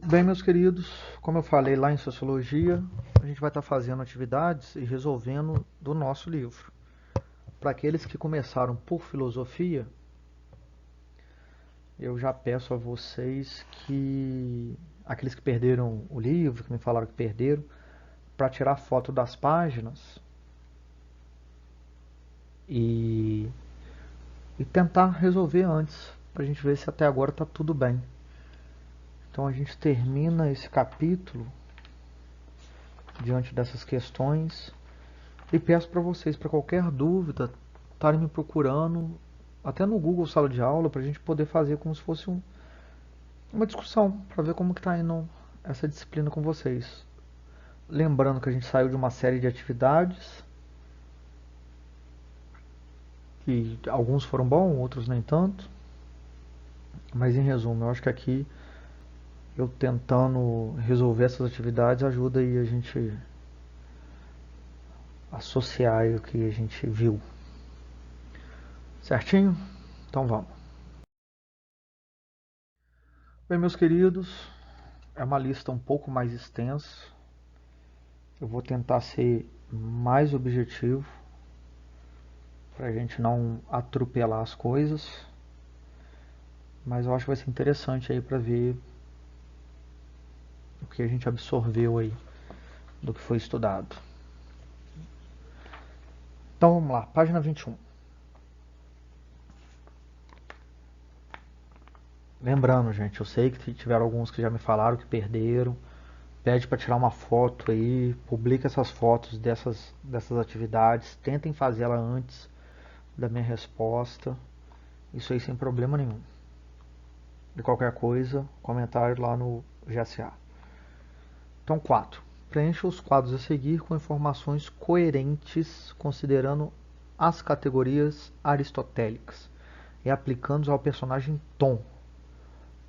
Bem, meus queridos, como eu falei lá em Sociologia, a gente vai estar fazendo atividades e resolvendo do nosso livro. Para aqueles que começaram por filosofia, eu já peço a vocês que, aqueles que perderam o livro, que me falaram que perderam, para tirar foto das páginas e, e tentar resolver antes, para a gente ver se até agora está tudo bem. Então a gente termina esse capítulo diante dessas questões. E peço para vocês, para qualquer dúvida, estarem me procurando, até no Google Sala de Aula, para a gente poder fazer como se fosse uma discussão, para ver como que está indo essa disciplina com vocês. Lembrando que a gente saiu de uma série de atividades, que alguns foram bons, outros nem tanto. Mas em resumo, eu acho que aqui, eu tentando resolver essas atividades, ajuda aí a gente associar aí o que a gente viu. Certinho? Então vamos. Bem, meus queridos, é uma lista um pouco mais extensa. Eu vou tentar ser mais objetivo para a gente não atropelar as coisas, mas eu acho que vai ser interessante aí para ver o que a gente absorveu aí do que foi estudado. Então vamos lá, página 21. Lembrando, gente, eu sei que tiveram alguns que já me falaram que perderam. Pede para tirar uma foto aí, publica essas fotos dessas atividades, tentem fazê-la antes da minha resposta. Isso aí sem problema nenhum. De qualquer coisa, comentário lá no GSA. Então, 4. Preencha os quadros a seguir com informações coerentes, considerando as categorias aristotélicas e aplicando-os ao personagem Tom,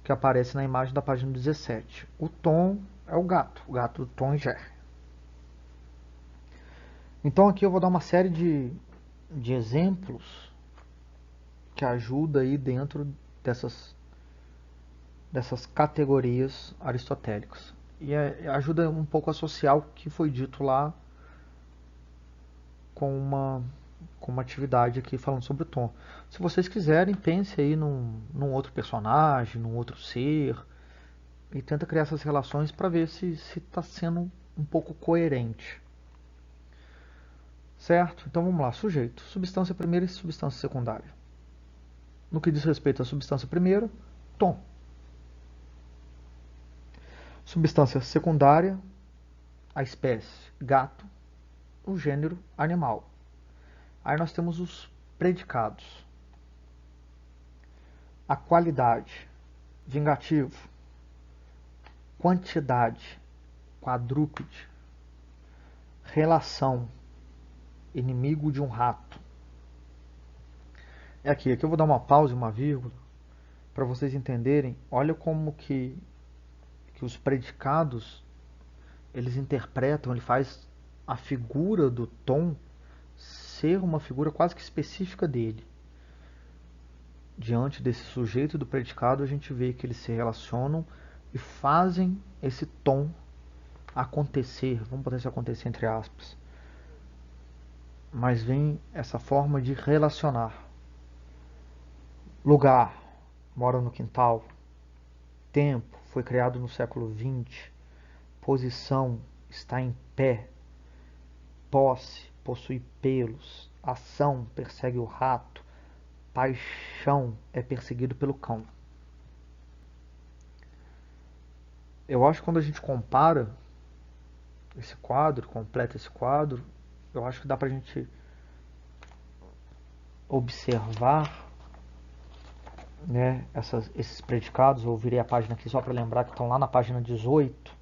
que aparece na imagem da página 17. O Tom é o gato do Tom e Jerry. Então, aqui eu vou dar uma série de exemplos que ajuda aí dentro dessas categorias aristotélicas. E ajuda um pouco a associar o que foi dito lá com uma atividade aqui falando sobre o Tom. Se vocês quiserem, pense aí num outro personagem, num outro ser, e tenta criar essas relações para ver se está sendo um pouco coerente. Certo? Então vamos lá. Sujeito. Substância primeira e substância secundária. No que diz respeito à substância primeira, Tom. Substância secundária, a espécie gato, o gênero animal. Aí nós temos os predicados. A qualidade, vingativo. Quantidade, quadrúpede. Relação, inimigo de um rato. Aqui eu vou dar uma pausa e uma vírgula para vocês entenderem. Olha como que os predicados eles interpretam, ele faz a figura do Tom ser uma figura quase que específica dele. Diante desse sujeito e do predicado, a gente vê que eles se relacionam e fazem esse tom acontecer, vamos botar esse acontecer entre aspas, mas vem essa forma de relacionar. Lugar, mora no quintal. Tempo, foi criado no século XX. Posição, está em pé. Posse, possui pelos. Ação, persegue o rato. Paixão, é perseguido pelo cão. Eu acho que quando a gente compara esse quadro, completa esse quadro, eu acho que dá pra gente observar, né, esses predicados. Eu virei a página aqui só para lembrar que estão lá na página 18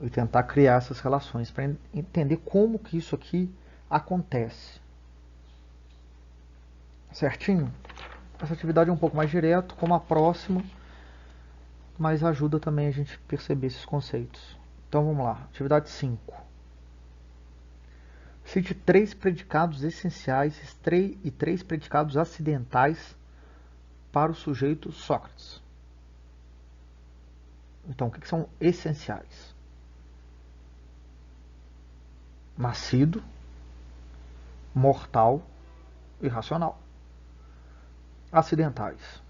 e tentar criar essas relações para entender como que isso aqui acontece. Certinho? Essa atividade é um pouco mais direto, como a próxima, mas ajuda também a gente perceber esses conceitos. Então vamos lá, atividade 5. Cite 3 predicados essenciais e 3 predicados acidentais para o sujeito Sócrates. Então, o que são essenciais? Nascido, mortal e racional. Acidentais: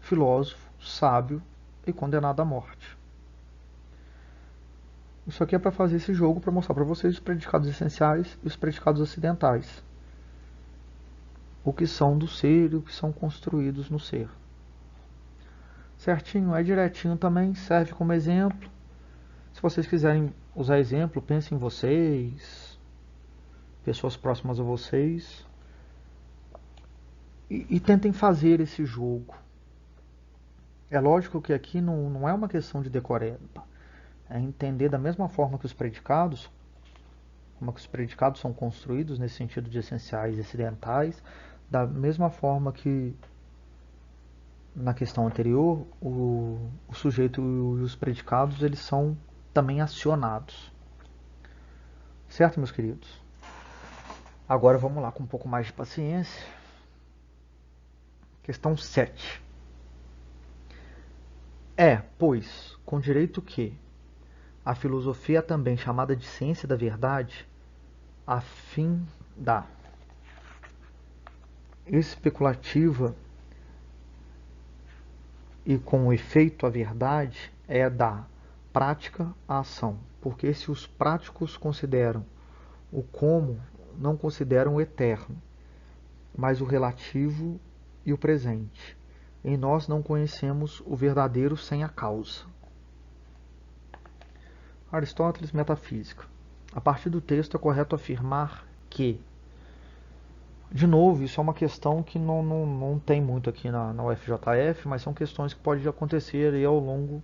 filósofo, sábio e condenado à morte. Isso aqui é para fazer esse jogo, para mostrar para vocês os predicados essenciais e os predicados acidentais. O que são do ser e o que são construídos no ser. Certinho, é direitinho também, serve como exemplo. Se vocês quiserem usar exemplo, pensem em vocês, pessoas próximas a vocês, e tentem fazer esse jogo. É lógico que aqui não é uma questão de decoreba, é entender da mesma forma que os predicados, como que os predicados são construídos nesse sentido de essenciais e acidentais, da mesma forma que na questão anterior, o sujeito e os predicados eles são também acionados. Certo, meus queridos? Agora vamos lá com um pouco mais de paciência. Questão 7. É, pois, com direito que a filosofia é também chamada de ciência da verdade, a fim da especulativa e com efeito a verdade é da prática à ação, porque se os práticos consideram o como, não consideram o eterno, mas o relativo e o presente. Em nós não conhecemos o verdadeiro sem a causa. Aristóteles, Metafísica. A partir do texto é correto afirmar que, de novo, isso é uma questão que não tem muito aqui na UFJF, mas são questões que podem acontecer aí ao longo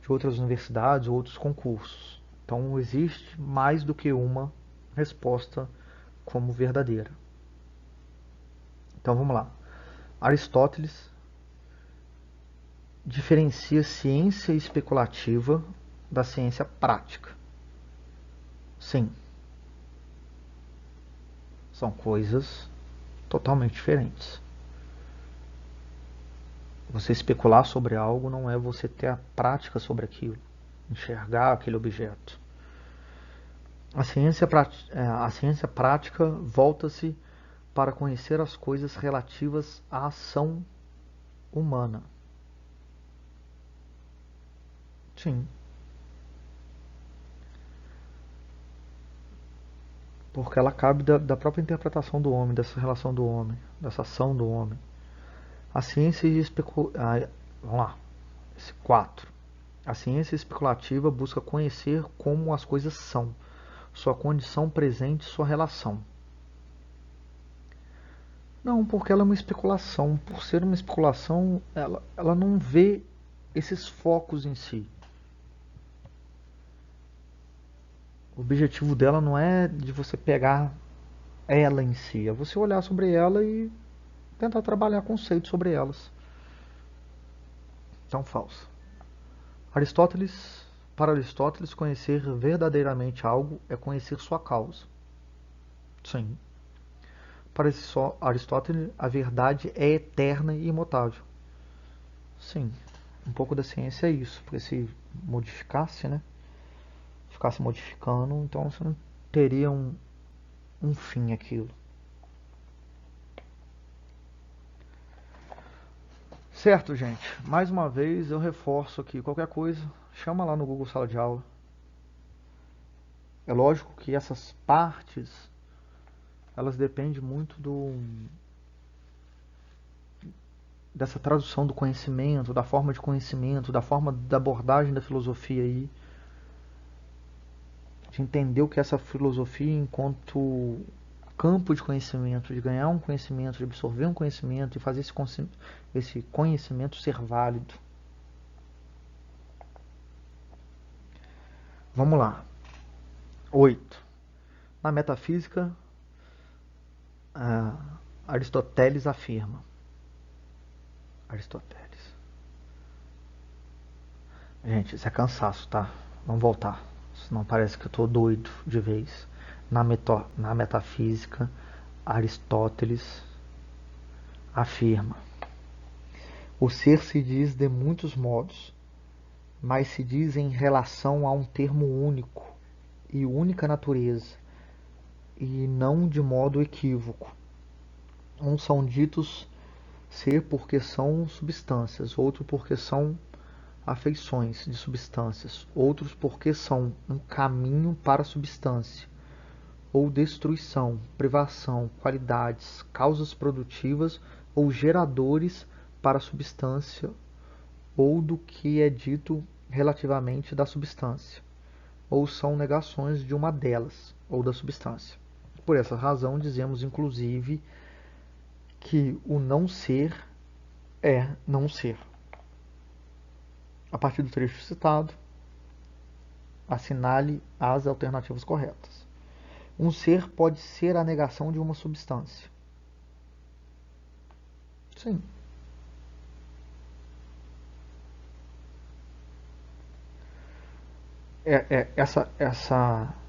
de outras universidades ou outros concursos. Então, existe mais do que uma resposta como verdadeira. Então, vamos lá. Aristóteles diferencia ciência especulativa da ciência prática. Sim, são coisas totalmente diferentes. Você especular sobre algo não é você ter a prática sobre aquilo, enxergar aquele objeto. A ciência prática volta-se para conhecer as coisas relativas à ação humana. Sim. Porque ela cabe da própria interpretação do homem, dessa relação do homem, dessa ação do homem. A ciência vamos lá. Esse 4. A ciência especulativa busca conhecer como as coisas são, sua condição presente e sua relação. Não, porque ela é uma especulação. Por ser uma especulação, ela não vê esses focos em si. O objetivo dela não é de você pegar ela em si, é você olhar sobre ela e tentar trabalhar conceitos sobre elas. Então, falso. Para Aristóteles, conhecer verdadeiramente algo é conhecer sua causa. Sim. Para Aristóteles, a verdade é eterna e imutável. Sim. Um pouco da ciência é isso, porque se modificasse, né? Ficasse modificando, então você não teria um fim aquilo. Certo, gente? Mais uma vez eu reforço aqui, qualquer coisa, chama lá no Google Sala de Aula. É lógico que essas partes, elas dependem muito dessa tradução do conhecimento, da forma de conhecimento, da forma da abordagem da filosofia aí, de entender o que é essa filosofia enquanto campo de conhecimento, de ganhar um conhecimento, de absorver um conhecimento e fazer esse conhecimento ser válido. Vamos lá. 8. Na metafísica, Aristóteles afirma. Aristóteles. Gente, isso é cansaço, tá? Vamos voltar. Senão parece que eu tô doido de vez. Na metafísica, Aristóteles afirma: o ser se diz de muitos modos, mas se diz em relação a um termo único e única natureza, e não de modo equívoco. Uns são ditos ser porque são substâncias, outros porque são afeições de substâncias, outros porque são um caminho para a substância, ou destruição, privação, qualidades, causas produtivas ou geradores para a substância, ou do que é dito relativamente da substância, ou são negações de uma delas, ou da substância. Por essa razão, dizemos inclusive que o não ser é não ser. A partir do trecho citado, assinale as alternativas corretas. Um ser pode ser a negação de uma substância. Sim.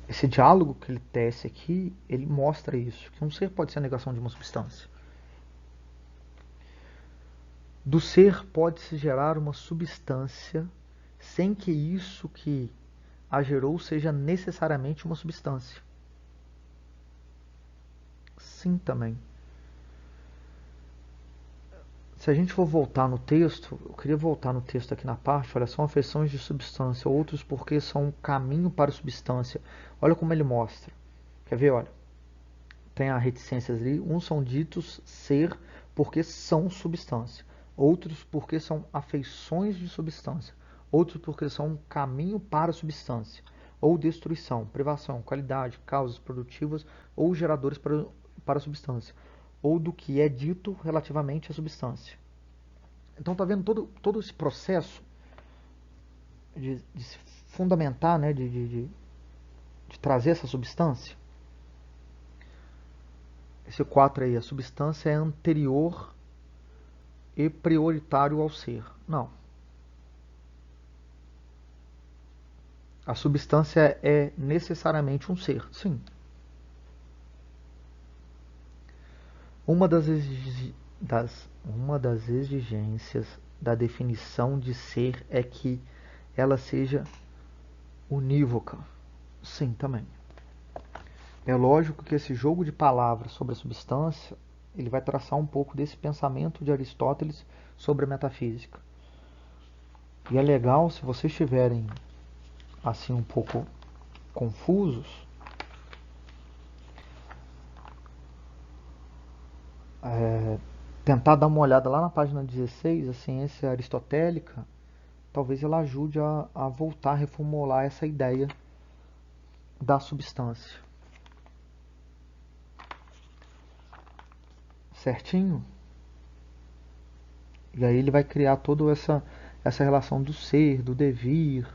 Esse diálogo que ele tece aqui, ele mostra isso, que um ser pode ser a negação de uma substância. Do ser pode-se gerar uma substância sem que isso que a gerou seja necessariamente uma substância. Sim, também. Se a gente for voltar no texto, eu queria voltar no texto aqui na parte, olha, são afeições de substância, outros porque são um caminho para a substância. Olha como ele mostra. Quer ver, olha? Tem a reticências ali, uns são ditos ser porque são substância, outros porque são afeições de substância, outros porque são um caminho para a substância, ou destruição, privação, qualidade, causas produtivas ou geradores para a substância, ou do que é dito relativamente à substância. Então tá vendo todo esse processo de se fundamentar, né, de trazer essa substância? Esse 4 aí, a substância é anterior e prioritário ao ser. Não. A substância é necessariamente um ser. Sim. Uma das exigências da definição de ser é que ela seja unívoca. Sim, também. É lógico que esse jogo de palavras sobre a substância, ele vai traçar um pouco desse pensamento de Aristóteles sobre a metafísica. E é legal, se vocês estiverem assim um pouco confusos, tentar dar uma olhada lá na página 16, a ciência aristotélica, talvez ela ajude a voltar a reformular essa ideia da substância. Certinho? E aí ele vai criar toda essa relação do ser, do devir,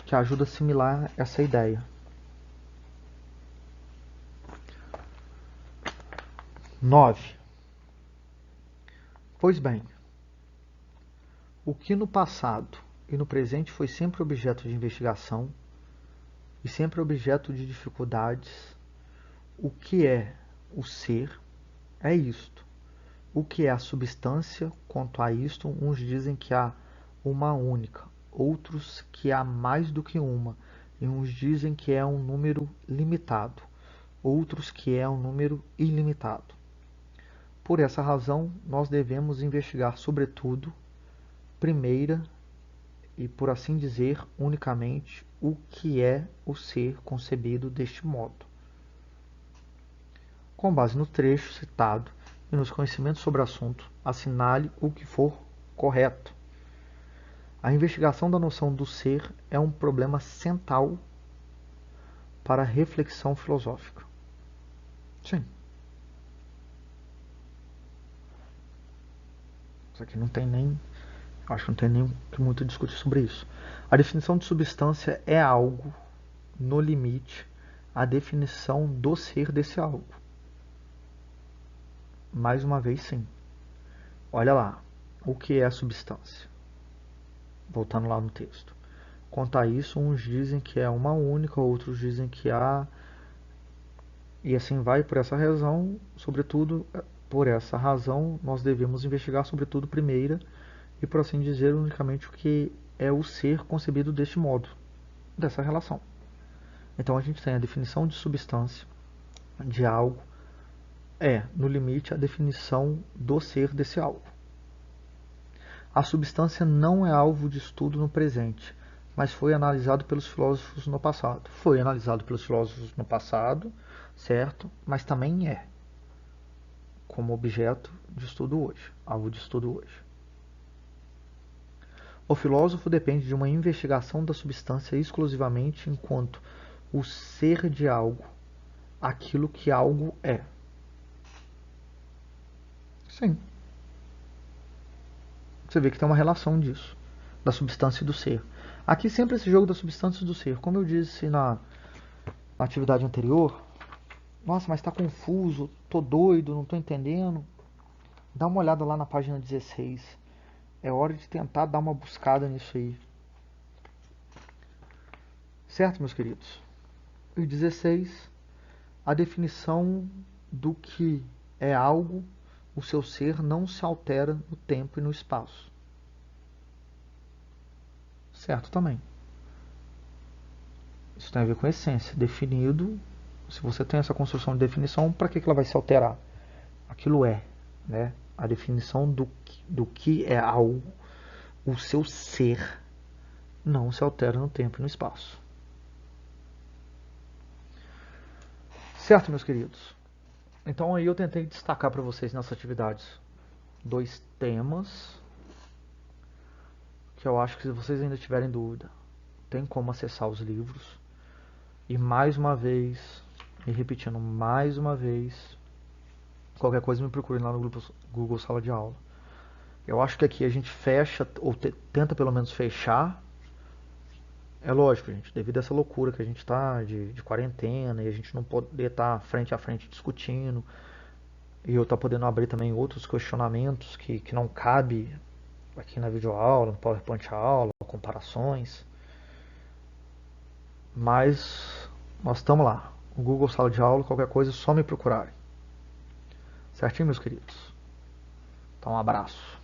que ajuda a assimilar essa ideia. 9. Pois bem, o que no passado e no presente foi sempre objeto de investigação e sempre objeto de dificuldades, o que é o ser é isto. O que é a substância, quanto a isto, uns dizem que há uma única, outros que há mais do que uma, e uns dizem que é um número limitado, outros que é um número ilimitado. Por essa razão, nós devemos investigar sobretudo, primeira e, por assim dizer, unicamente, o que é o ser concebido deste modo. Com base no trecho citado e nos conhecimentos sobre o assunto, assinale o que for correto. A investigação da noção do ser é um problema central para a reflexão filosófica. Sim. Isso aqui não tem nem... Acho que não tem nem que muito discutir sobre isso. A definição de substância é algo, no limite, a definição do ser desse algo. Mais uma vez, sim. Olha lá. O que é a substância? Voltando lá no texto. Quanto a isso, uns dizem que é uma única, outros dizem que há... E assim vai. Por essa razão, sobretudo, por essa razão, nós devemos investigar sobretudo primeira e, por assim dizer, unicamente o que é o ser concebido deste modo, dessa relação. Então a gente tem a definição de substância, de algo, no limite, a definição do ser desse algo. A substância não é alvo de estudo no presente, mas foi analisado pelos filósofos no passado. Foi analisado pelos filósofos no passado, certo? Mas também é como objeto de estudo hoje, alvo de estudo hoje. O filósofo depende de uma investigação da substância exclusivamente enquanto o ser de algo, aquilo que algo é. Sim. Você vê que tem uma relação disso, da substância e do ser. Aqui sempre esse jogo da substância e do ser. Como eu disse na atividade anterior, nossa, mas está confuso, tô doido, não tô entendendo. Dá uma olhada lá na página 16. É hora de tentar dar uma buscada nisso aí. Certo, meus queridos? E 16, a definição do que é algo, o seu ser não se altera no tempo e no espaço. Certo também. Isso tem a ver com essência. Definido, se você tem essa construção de definição, para que ela vai se alterar? Aquilo é, né? A definição do que é algo, o seu ser, não se altera no tempo e no espaço. Certo, meus queridos? Então aí eu tentei destacar para vocês nessas atividades 2 temas que eu acho que se vocês ainda tiverem dúvida, tem como acessar os livros. E mais uma vez, me repetindo mais uma vez, qualquer coisa me procure lá no Google Sala de Aula. Eu acho que aqui a gente fecha, ou tenta pelo menos fechar. É lógico, gente, devido a essa loucura que a gente está de quarentena e a gente não poder estar frente a frente discutindo, e eu tá podendo abrir também outros questionamentos que não cabe aqui na videoaula, no PowerPoint aula, comparações. Mas nós estamos lá. O Google Sala de Aula, qualquer coisa, é só me procurarem. Certinho, meus queridos? Então, um abraço.